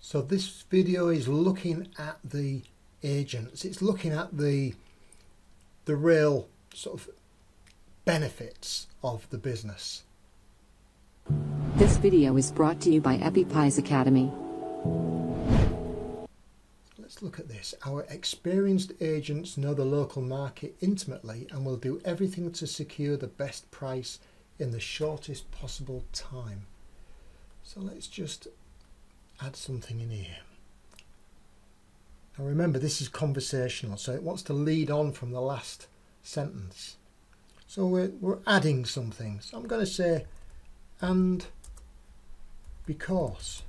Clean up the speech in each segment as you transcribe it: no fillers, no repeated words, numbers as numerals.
So this video is looking at the agents. It's looking at the real sort of benefits of the business. This video is brought to you by EpiPies Academy. Let's look at this. Our experienced agents know the local market intimately and will do everything to secure the best price in the shortest possible time. So let's just add something in here. Now remember, this is conversational, so it wants to lead on from the last sentence. So we're adding something. So I'm going to say, and because.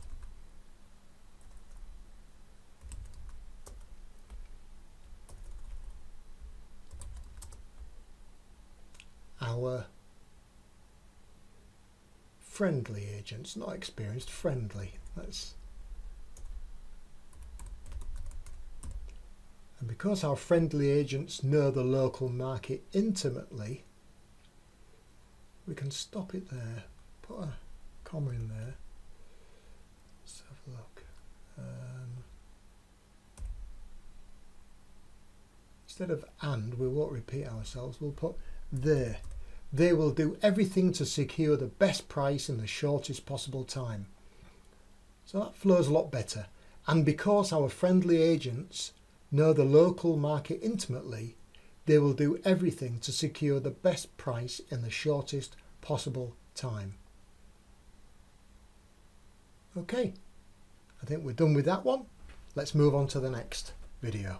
Our friendly agents, not experienced, friendly. And because our friendly agents know the local market intimately, we can stop it there, put a comma in there. Let's have a look. Instead of and, we won't repeat ourselves, we'll put there. They will do everything to secure the best price in the shortest possible time. So that flows a lot better. And because our friendly agents know the local market intimately, they will do everything to secure the best price in the shortest possible time. Okay, I think we're done with that one. Let's move on to the next video.